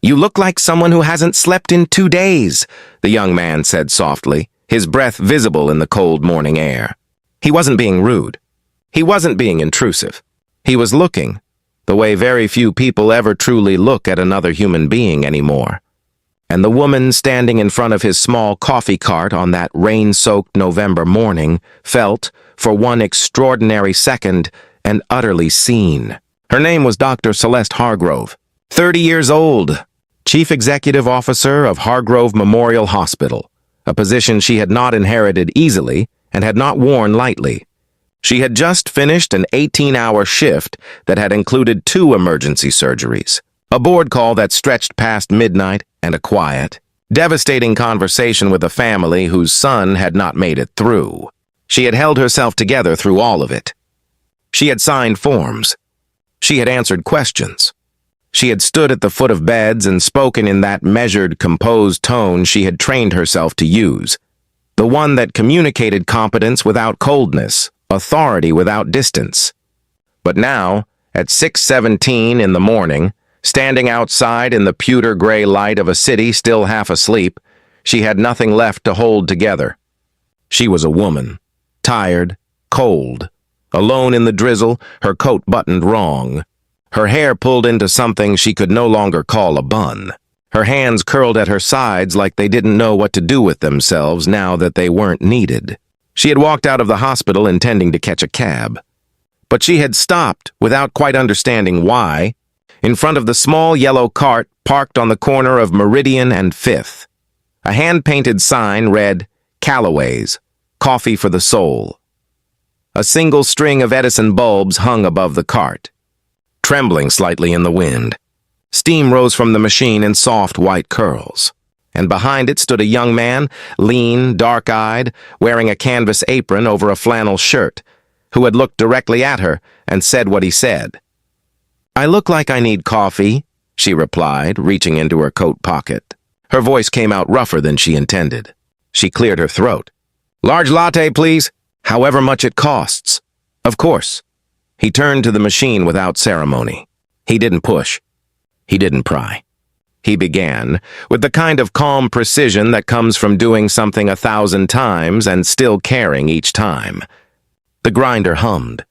"You look like someone who hasn't slept in 2 days," the young man said softly, his breath visible in the cold morning air. He wasn't being rude. He wasn't being intrusive. He was looking, the way very few people ever truly look at another human being anymore. And the woman standing in front of his small coffee cart on that rain-soaked November morning felt, for one extraordinary second, and utterly seen. Her name was Dr. Celeste Hargrove, 30 years old, Chief Executive Officer of Hargrove Memorial Hospital, a position she had not inherited easily and had not worn lightly. She had just finished an 18-hour shift that had included 2 emergency surgeries, a board call that stretched past midnight, and a quiet, devastating conversation with a family whose son had not made it through. She had held herself together through all of it. She had signed forms. She had answered questions. She had stood at the foot of beds and spoken in that measured, composed tone she had trained herself to use, the one that communicated competence without coldness, authority without distance. But now, at 6:17 in the morning, standing outside in the pewter gray light of a city still half asleep, she had nothing left to hold together. She was a woman, tired, cold, alone in the drizzle, her coat buttoned wrong, her hair pulled into something she could no longer call a bun, her hands curled at her sides like they didn't know what to do with themselves now that they weren't needed. She had walked out of the hospital intending to catch a cab. But she had stopped, without quite understanding why, in front of the small yellow cart parked on the corner of Meridian and 5th. A hand-painted sign read, "Callaway's, Coffee for the Soul." A single string of Edison bulbs hung above the cart, trembling slightly in the wind. Steam rose from the machine in soft white curls, and behind it stood a young man, lean, dark-eyed, wearing a canvas apron over a flannel shirt, who had looked directly at her and said what he said. "I look like I need coffee," she replied, reaching into her coat pocket. Her voice came out rougher than she intended. She cleared her throat. "Large latte, please, however much it costs." "Of course." He turned to the machine without ceremony. He didn't push. He didn't pry. He began, with the kind of calm precision that comes from doing something 1,000 times and still caring each time. The grinder hummed.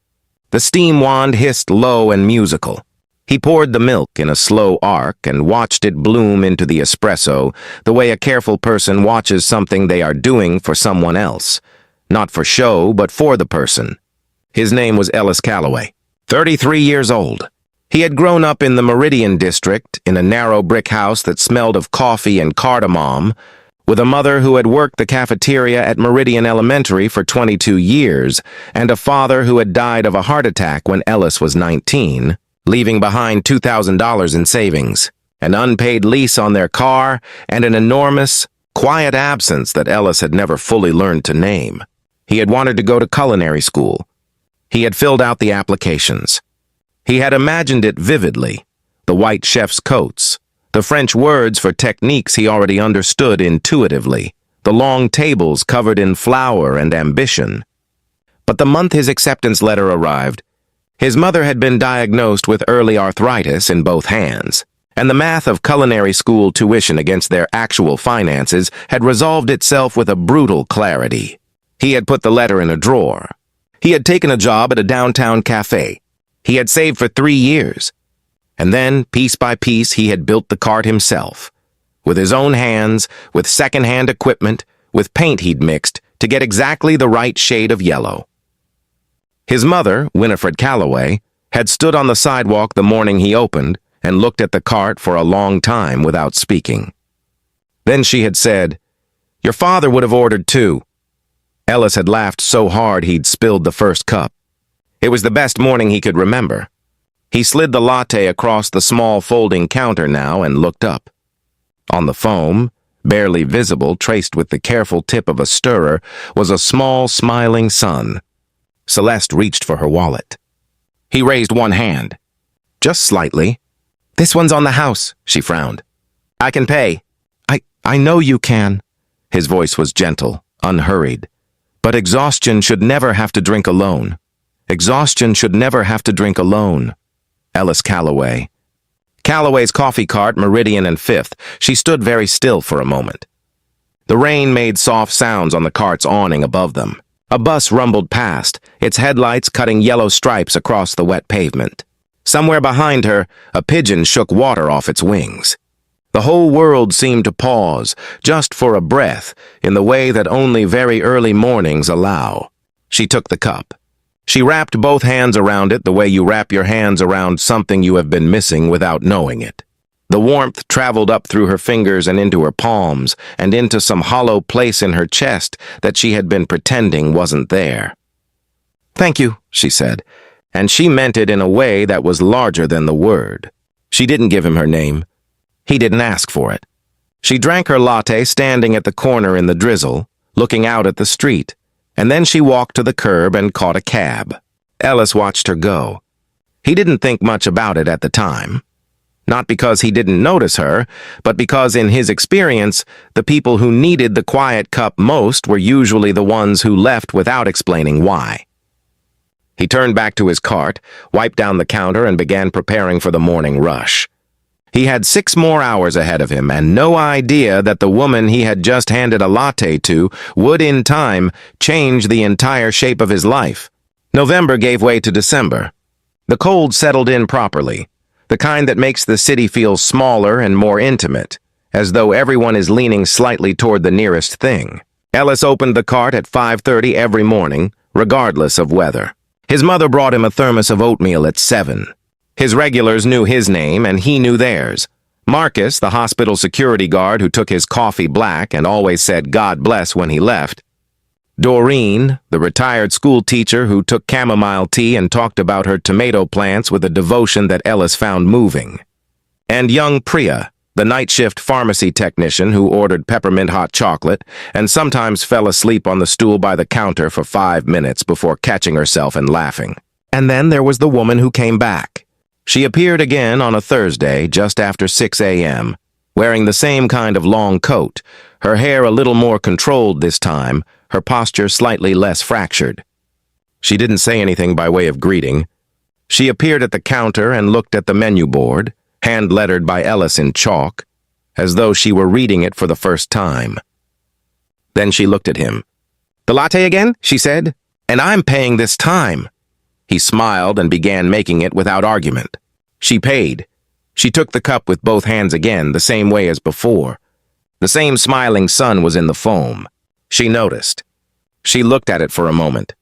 The steam wand hissed low and musical. He poured the milk in a slow arc and watched it bloom into the espresso the way a careful person watches something they are doing for someone else. Not for show, but for the person. His name was Ellis Callaway, 33 years old. He had grown up in the Meridian district in a narrow brick house that smelled of coffee and cardamom, with a mother who had worked the cafeteria at Meridian Elementary for 22 years and a father who had died of a heart attack when Ellis was 19. Leaving behind $2,000 in savings, an unpaid lease on their car, and an enormous, quiet absence that Ellis had never fully learned to name. He had wanted to go to culinary school. He had filled out the applications. He had imagined it vividly, the white chef's coats, the French words for techniques he already understood intuitively, the long tables covered in flour and ambition. But the month his acceptance letter arrived, his mother had been diagnosed with early arthritis in both hands, and the math of culinary school tuition against their actual finances had resolved itself with a brutal clarity. He had put the letter in a drawer. He had taken a job at a downtown cafe. He had saved for 3 years. And then, piece by piece, he had built the cart himself, with his own hands, with second-hand equipment, with paint he'd mixed to get exactly the right shade of yellow. His mother, Winifred Callaway, had stood on the sidewalk the morning he opened and looked at the cart for a long time without speaking. Then she had said, "Your father would have ordered 2. Ellis had laughed so hard he'd spilled the first cup. It was the best morning he could remember. He slid the latte across the small folding counter now and looked up. On the foam, barely visible, traced with the careful tip of a stirrer, was a small, smiling sun. Celeste reached for her wallet. He raised one hand. "Just slightly." "This one's on the house," she frowned. "I can pay." I know you can." His voice was gentle, unhurried. "But exhaustion should never have to drink alone. Exhaustion should never have to drink alone." Ellis Callaway. Calloway's coffee cart, Meridian and Fifth. She stood very still for a moment. The rain made soft sounds on the cart's awning above them. A bus rumbled past, its headlights cutting yellow stripes across the wet pavement. Somewhere behind her, a pigeon shook water off its wings. The whole world seemed to pause, just for a breath, in the way that only very early mornings allow. She took the cup. She wrapped both hands around it the way you wrap your hands around something you have been missing without knowing it. The warmth traveled up through her fingers and into her palms, and into some hollow place in her chest that she had been pretending wasn't there. "Thank you," she said, and she meant it in a way that was larger than the word. She didn't give him her name. He didn't ask for it. She drank her latte standing at the corner in the drizzle, looking out at the street, and then she walked to the curb and caught a cab. Ellis watched her go. He didn't think much about it at the time. Not because he didn't notice her, but because in his experience, the people who needed the quiet cup most were usually the ones who left without explaining why. He turned back to his cart, wiped down the counter, and began preparing for the morning rush. He had 6 more hours ahead of him and no idea that the woman he had just handed a latte to would in time change the entire shape of his life. November gave way to December. The cold settled in properly, the kind that makes the city feel smaller and more intimate, as though everyone is leaning slightly toward the nearest thing. Ellis opened the cart at 5:30 every morning, regardless of weather. His mother brought him a thermos of oatmeal at 7. His regulars knew his name and he knew theirs. Marcus, the hospital security guard who took his coffee black and always said God bless when he left. Doreen, the retired school teacher who took chamomile tea and talked about her tomato plants with a devotion that Ellis found moving. And young Priya, the night shift pharmacy technician who ordered peppermint hot chocolate and sometimes fell asleep on the stool by the counter for 5 minutes before catching herself and laughing. And then there was the woman who came back. She appeared again on a Thursday just after 6 a.m., wearing the same kind of long coat, her hair a little more controlled this time, her posture slightly less fractured. She didn't say anything by way of greeting. She appeared at the counter and looked at the menu board, hand-lettered by Ellis in chalk, as though she were reading it for the first time. Then she looked at him. "The latte again?" she said. "And I'm paying this time." He smiled and began making it without argument. She paid. She took the cup with both hands again, the same way as before. The same smiling sun was in the foam. She noticed. She looked at it for a moment.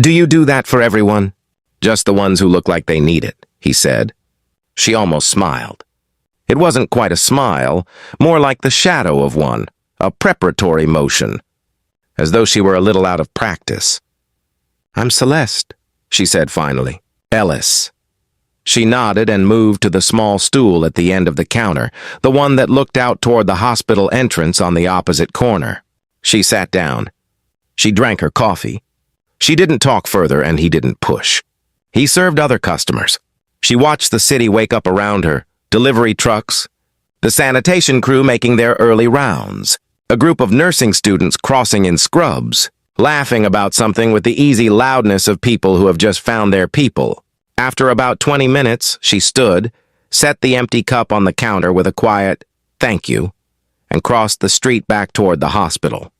"Do you do that for everyone?" "Just the ones who look like they need it," he said. She almost smiled. It wasn't quite a smile, more like the shadow of one, a preparatory motion, as though she were a little out of practice. "I'm Celeste," she said finally. "Ellis." She nodded and moved to the small stool at the end of the counter, the one that looked out toward the hospital entrance on the opposite corner. She sat down. She drank her coffee. She didn't talk further and he didn't push. He served other customers. She watched the city wake up around her, delivery trucks, the sanitation crew making their early rounds, a group of nursing students crossing in scrubs, laughing about something with the easy loudness of people who have just found their people. After about 20 minutes, she stood, set the empty cup on the counter with a quiet, "Thank you," and crossed the street back toward the hospital.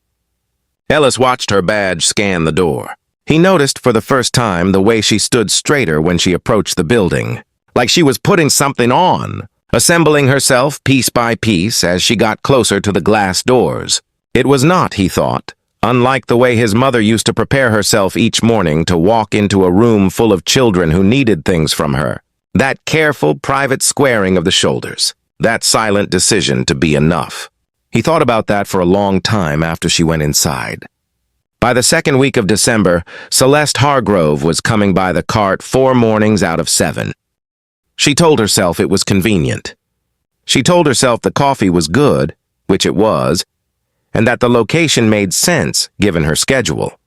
Ellis watched her badge scan the door. He noticed for the first time the way she stood straighter when she approached the building, like she was putting something on, assembling herself piece by piece as she got closer to the glass doors. It was not, he thought, unlike the way his mother used to prepare herself each morning to walk into a room full of children who needed things from her. That careful, private squaring of the shoulders, that silent decision to be enough. He thought about that for a long time after she went inside. By the second week of December, Celeste Hargrove was coming by the cart 4 mornings out of 7. She told herself it was convenient. She told herself the coffee was good, which it was, and that the location made sense given her schedule.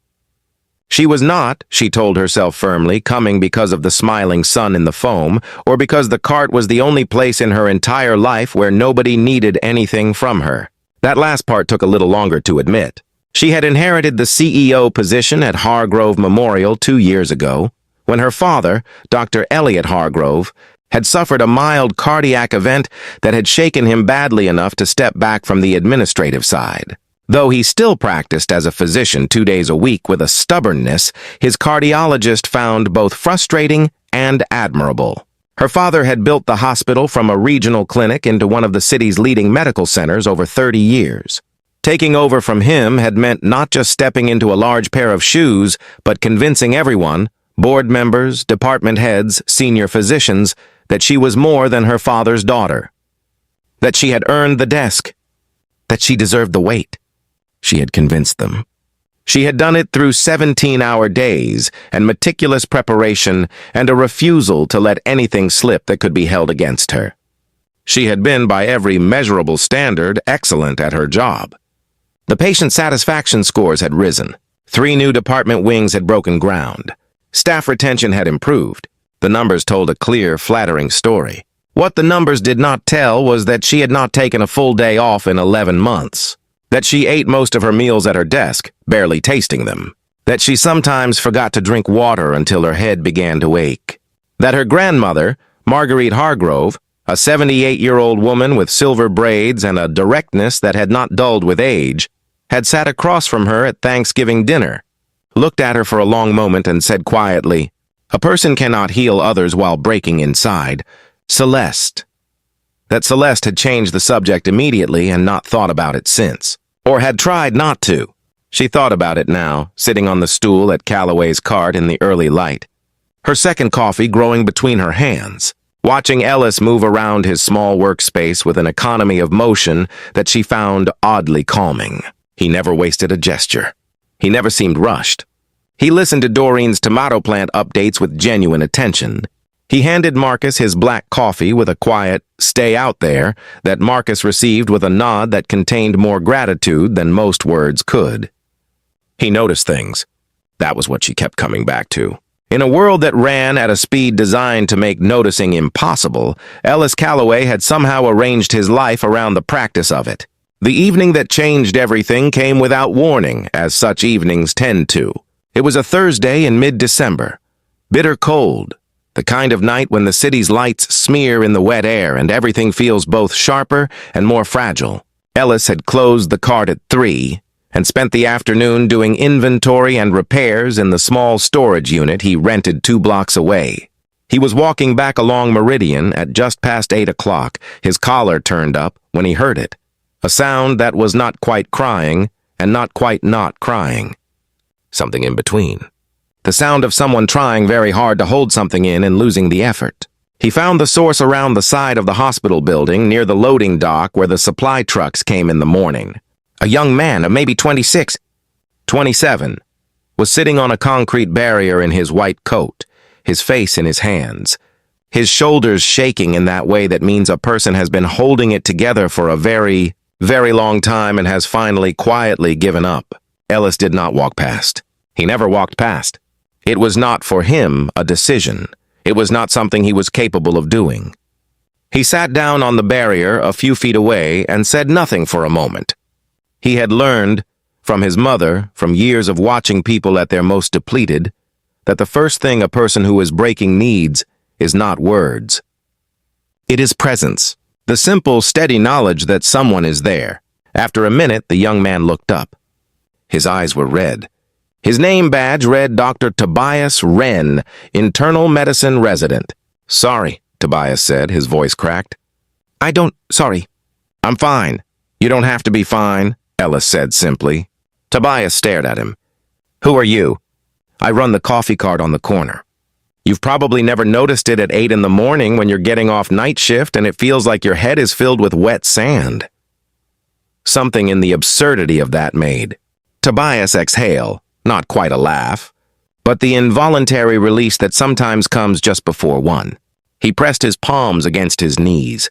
She was not, she told herself firmly, coming because of the smiling sun in the foam, or because the cart was the only place in her entire life where nobody needed anything from her. That last part took a little longer to admit. She had inherited the CEO position at Hargrove Memorial 2 years ago, when her father, Dr. Elliot Hargrove, had suffered a mild cardiac event that had shaken him badly enough to step back from the administrative side. Though he still practiced as a physician 2 days a week with a stubbornness his cardiologist found both frustrating and admirable. Her father had built the hospital from a regional clinic into one of the city's leading medical centers over 30 years. Taking over from him had meant not just stepping into a large pair of shoes, but convincing everyone, board members, department heads, senior physicians, that she was more than her father's daughter. That she had earned the desk. That she deserved the wait. She had convinced them. She had done it through 17-hour days and meticulous preparation and a refusal to let anything slip that could be held against her. She had been, by every measurable standard, excellent at her job. The patient satisfaction scores had risen. 3 new department wings had broken ground. Staff retention had improved. The numbers told a clear, flattering story. What the numbers did not tell was that she had not taken a full day off in 11 months. That she ate most of her meals at her desk, barely tasting them. That she sometimes forgot to drink water until her head began to ache. That her grandmother, Marguerite Hargrove, a 78-year-old woman with silver braids and a directness that had not dulled with age, had sat across from her at Thanksgiving dinner, looked at her for a long moment and said quietly, "A person cannot heal others while breaking inside. Celeste." That Celeste had changed the subject immediately and not thought about it since. Or had tried not to. She thought about it now, sitting on the stool at Calloway's cart in the early light. Her second coffee growing between her hands. Watching Ellis move around his small workspace with an economy of motion that she found oddly calming. He never wasted a gesture. He never seemed rushed. He listened to Doreen's tomato plant updates with genuine attention. He handed Marcus his black coffee with a quiet, "Stay out there," that Marcus received with a nod that contained more gratitude than most words could. He noticed things. That was what she kept coming back to. In a world that ran at a speed designed to make noticing impossible, Ellis Calloway had somehow arranged his life around the practice of it. The evening that changed everything came without warning, as such evenings tend to. It was a Thursday in mid-December. Bitter cold. The kind of night when the city's lights smear in the wet air and everything feels both sharper and more fragile. Ellis had closed the cart at 3 and spent the afternoon doing inventory and repairs in the small storage unit he rented 2 blocks away. He was walking back along Meridian at just past 8 o'clock, his collar turned up, when he heard it. A sound that was not quite crying and not quite not crying. Something in between. The sound of someone trying very hard to hold something in and losing the effort. He found the source around the side of the hospital building near the loading dock where the supply trucks came in the morning. A young man of maybe 26, 27, was sitting on a concrete barrier in his white coat, his face in his hands, his shoulders shaking in that way that means a person has been holding it together for a very, very long time and has finally quietly given up. Ellis did not walk past. He never walked past. It was not for him a decision. It was not something he was capable of doing. He sat down on the barrier a few feet away and said nothing for a moment. He had learned, from his mother, from years of watching people at their most depleted, that the first thing a person who is breaking needs is not words. It is presence, the simple, steady knowledge that someone is there. After a minute, the young man looked up. His eyes were red. His name badge read Dr. Tobias Wren, internal medicine resident. "Sorry," Tobias said, his voice cracked. Sorry. "I'm fine." "You don't have to be fine," Ellis said simply. Tobias stared at him. "Who are you?" "I run the coffee cart on the corner." "You've probably never noticed it at 8 in the morning when you're getting off night shift and it feels like your head is filled with wet sand." Something in the absurdity of that made Tobias exhale. Not quite a laugh, but the involuntary release that sometimes comes just before one. He pressed his palms against his knees.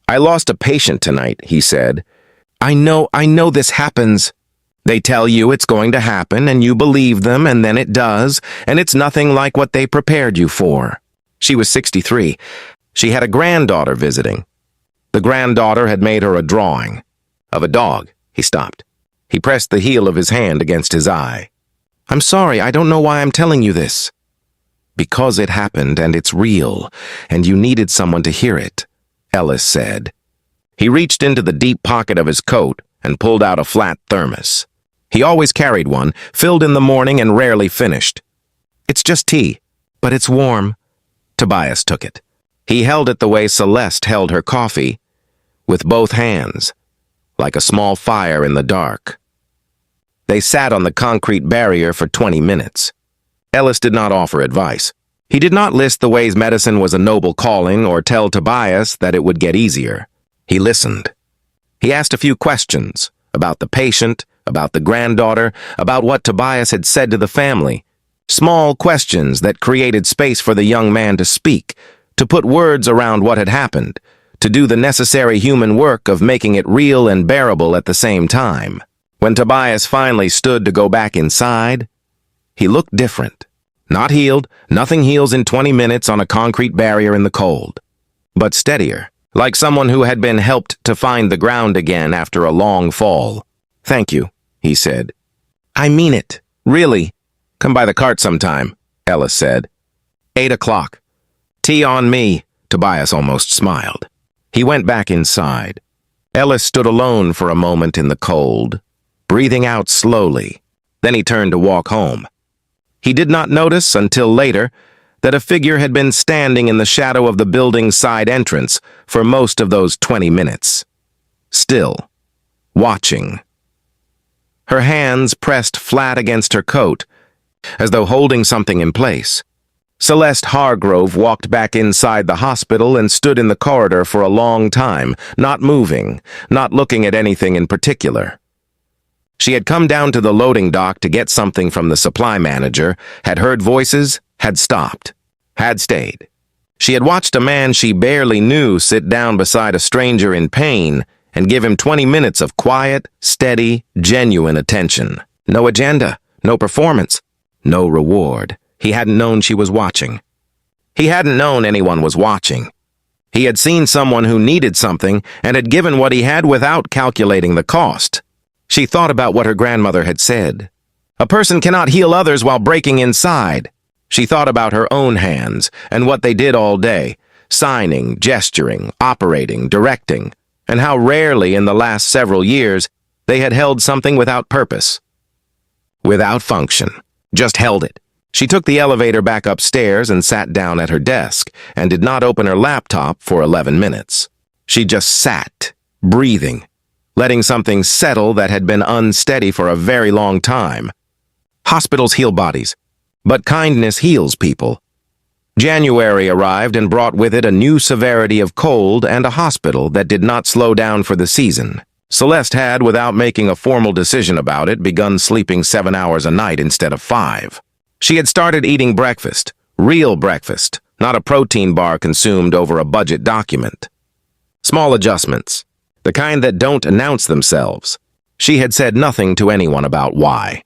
"I lost a patient tonight," he said. I know this happens. They tell you it's going to happen, and you believe them, and then it does, and it's nothing like what they prepared you for." She was 63. She had a granddaughter visiting. The granddaughter had made her a drawing. Of a dog. He stopped. He pressed the heel of his hand against his eye. "I'm sorry, I don't know why I'm telling you this." Because it happened and it's real, and you needed someone to hear it, Ellis said. He reached into the deep pocket of his coat and pulled out a flat thermos. He always carried one, filled in the morning and rarely finished. It's just tea, but it's warm. Tobias took it. He held it the way Celeste held her coffee, with both hands, like a small fire in the dark. They sat on the concrete barrier for 20 minutes. Ellis did not offer advice. He did not list the ways medicine was a noble calling or tell Tobias that it would get easier. He listened. He asked a few questions about the patient, about the granddaughter, about what Tobias had said to the family. Small questions that created space for the young man to speak, to put words around what had happened, to do the necessary human work of making it real and bearable at the same time. When Tobias finally stood to go back inside, he looked different. Not healed, nothing heals in 20 minutes on a concrete barrier in the cold, but steadier, like someone who had been helped to find the ground again after a long fall. "Thank you," he said. "I mean it, really. Come by the cart sometime," Ellis said. 8 o'clock. "Tea on me," Tobias almost smiled. He went back inside. Ellis stood alone for a moment in the cold, breathing out slowly. Then he turned to walk home. He did not notice until later that a figure had been standing in the shadow of the building's side entrance for most of those 20 minutes. Still, watching. Her hands pressed flat against her coat, as though holding something in place. Celeste Hargrove walked back inside the hospital and stood in the corridor for a long time, not moving, not looking at anything in particular. She had come down to the loading dock to get something from the supply manager, had heard voices, had stopped, had stayed. She had watched a man she barely knew sit down beside a stranger in pain and give him 20 minutes of quiet, steady, genuine attention. No agenda, no performance, no reward. He hadn't known she was watching. He hadn't known anyone was watching. He had seen someone who needed something and had given what he had without calculating the cost. She thought about what her grandmother had said. A person cannot heal others while breaking inside. She thought about her own hands and what they did all day, signing, gesturing, operating, directing, and how rarely in the last several years they had held something without purpose, without function, just held it. She took the elevator back upstairs and sat down at her desk and did not open her laptop for 11 minutes. She just sat, breathing, letting something settle that had been unsteady for a very long time. Hospitals heal bodies, but kindness heals people. January arrived and brought with it a new severity of cold and a hospital that did not slow down for the season. Celeste had, without making a formal decision about it, begun sleeping 7 hours a night instead of 5. She had started eating breakfast, real breakfast, not a protein bar consumed over a budget document. Small adjustments, the kind that don't announce themselves. She had said nothing to anyone about why.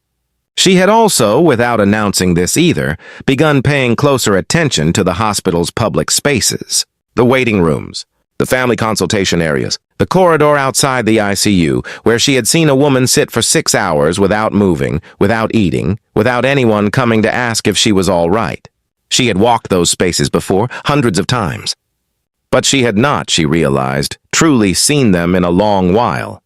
She had also, without announcing this either, begun paying closer attention to the hospital's public spaces, the waiting rooms, the family consultation areas, the corridor outside the ICU, where she had seen a woman sit for 6 hours without moving, without eating, without anyone coming to ask if she was all right. She had walked those spaces before, hundreds of times. But she had not, she realized, truly seen them in a long while.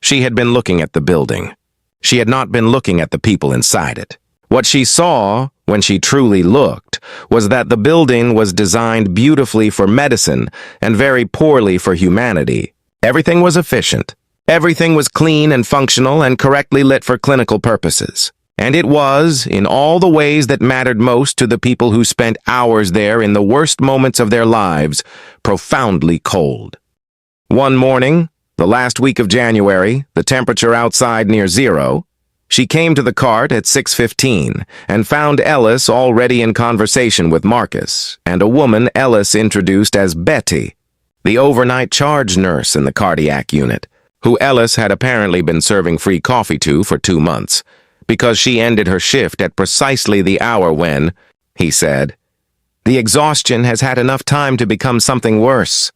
She had been looking at the building. She had not been looking at the people inside it. What she saw, when she truly looked, was that the building was designed beautifully for medicine and very poorly for humanity. Everything was efficient. Everything was clean and functional and correctly lit for clinical purposes. And it was, in all the ways that mattered most to the people who spent hours there in the worst moments of their lives, profoundly cold. One morning, the last week of January, the temperature outside near 0, she came to the cart at 6:15 and found Ellis already in conversation with Marcus and a woman Ellis introduced as Betty, the overnight charge nurse in the cardiac unit, who Ellis had apparently been serving free coffee to for 2 months, because she ended her shift at precisely the hour when, he said, the exhaustion has had enough time to become something worse.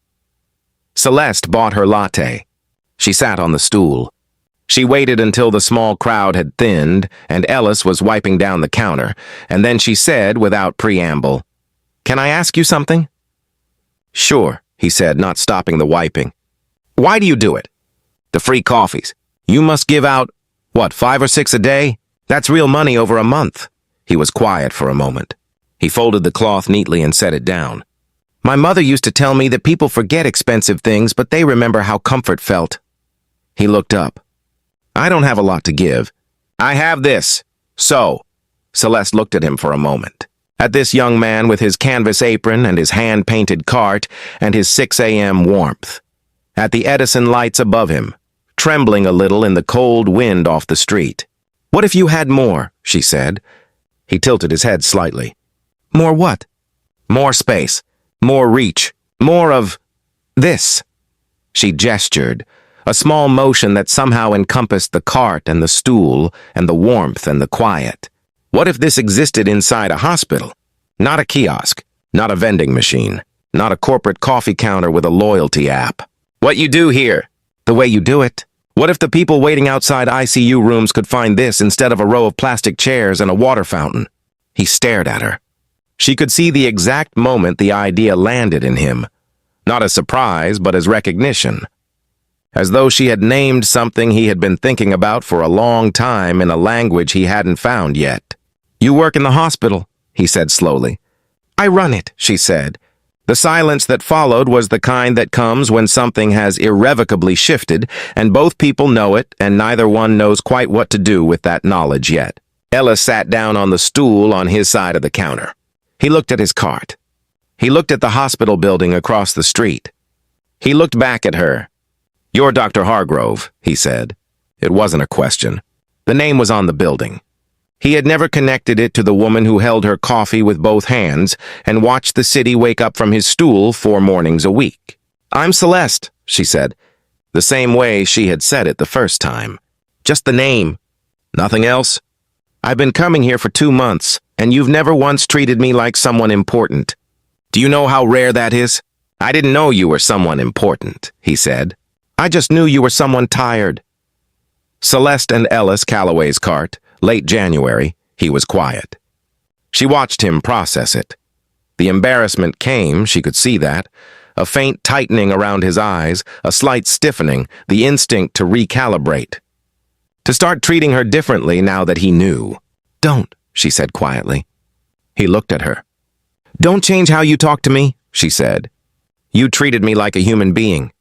Celeste bought her latte. She sat on the stool. She waited until the small crowd had thinned and Ellis was wiping down the counter, and then she said without preamble, "Can I ask you something?" "Sure," he said, not stopping the wiping. "Why do you do it?" "The free coffees. You must give out, what, 5 or 6 a day? That's real money over a month." He was quiet for a moment. He folded the cloth neatly and set it down. "My mother used to tell me that people forget expensive things, but they remember how comfort felt." He looked up. "I don't have a lot to give. I have this. So." Celeste looked at him for a moment. At this young man with his canvas apron and his hand-painted cart and his 6 a.m. warmth. At the Edison lights above him, trembling a little in the cold wind off the street. "What if you had more?" she said. He tilted his head slightly. "More what?" "More space. More reach. More of this." She gestured, a small motion that somehow encompassed the cart and the stool and the warmth and the quiet. What if this existed inside a hospital? Not a kiosk, not a vending machine, not a corporate coffee counter with a loyalty app. What you do here, the way you do it. What if the people waiting outside ICU rooms could find this instead of a row of plastic chairs and a water fountain? He stared at her. She could see the exact moment the idea landed in him, not as surprise, but as recognition. As though she had named something he had been thinking about for a long time in a language he hadn't found yet. "You work in the hospital," he said slowly. "I run it," she said. The silence that followed was the kind that comes when something has irrevocably shifted, and both people know it, and neither one knows quite what to do with that knowledge yet. Ellis sat down on the stool on his side of the counter. He looked at his cart. He looked at the hospital building across the street. He looked back at her. "You're Dr. Hargrove," he said. It wasn't a question. The name was on the building. He had never connected it to the woman who held her coffee with both hands and watched the city wake up from his stool 4 mornings a week. "I'm Celeste," she said, the same way she had said it the first time. "Just the name. Nothing else? I've been coming here for 2 months, and you've never once treated me like someone important. Do you know how rare that is?" "I didn't know you were someone important," he said. "I just knew you were someone tired." Celeste and Ellis Calloway's cart, late January, he was quiet. She watched him process it. The embarrassment came, she could see that. A faint tightening around his eyes, a slight stiffening, the instinct to recalibrate. To start treating her differently now that he knew. "Don't," she said quietly. He looked at her. "Don't change how you talk to me," she said. "You treated me like a human being.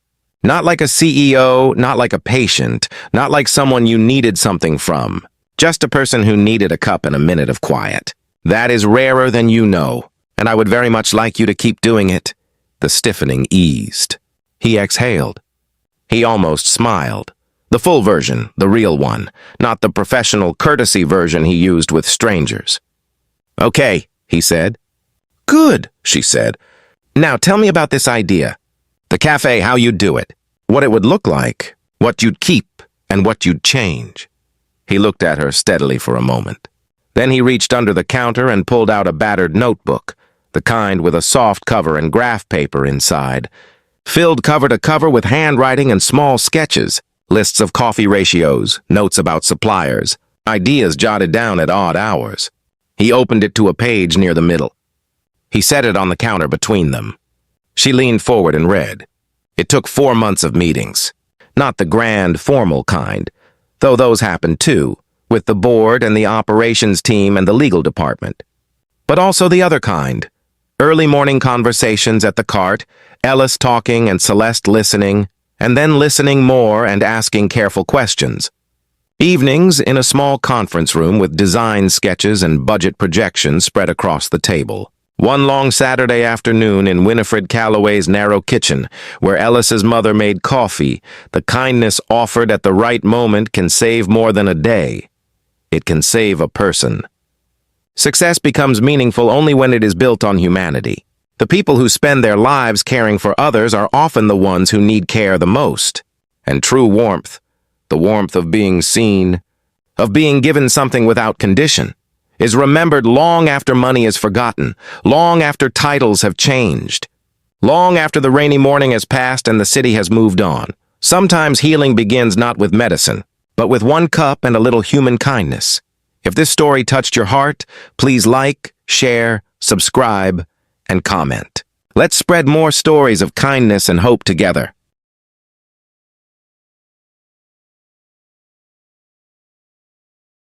Not like a CEO, not like a patient, not like someone you needed something from. Just a person who needed a cup and a minute of quiet. That is rarer than you know, and I would very much like you to keep doing it." The stiffening eased. He exhaled. He almost smiled. The full version, the real one, not the professional courtesy version he used with strangers. "Okay," he said. "Good," she said. "Now tell me about this idea. The cafe, how you'd do it, what it would look like, what you'd keep, and what you'd change." He looked at her steadily for a moment. Then he reached under the counter and pulled out a battered notebook, the kind with a soft cover and graph paper inside, filled cover to cover with handwriting and small sketches, lists of coffee ratios, notes about suppliers, ideas jotted down at odd hours. He opened it to a page near the middle. He set it on the counter between them. She leaned forward and read. It took 4 months of meetings. Not the grand, formal kind, though those happened too, with the board and the operations team and the legal department. But also the other kind. Early morning conversations at the cart, Ellis talking and Celeste listening, and then listening more and asking careful questions. Evenings in a small conference room with design sketches and budget projections spread across the table. One long Saturday afternoon in Winifred Calloway's narrow kitchen, where Ellis's mother made coffee, the kindness offered at the right moment can save more than a day. It can save a person. Success becomes meaningful only when it is built on humanity. The people who spend their lives caring for others are often the ones who need care the most. And true warmth, the warmth of being seen, of being given something without condition, is remembered long after money is forgotten, long after titles have changed, long after the rainy morning has passed and the city has moved on. Sometimes healing begins not with medicine, but with one cup and a little human kindness. If this story touched your heart, please like, share, subscribe, and comment. Let's spread more stories of kindness and hope together.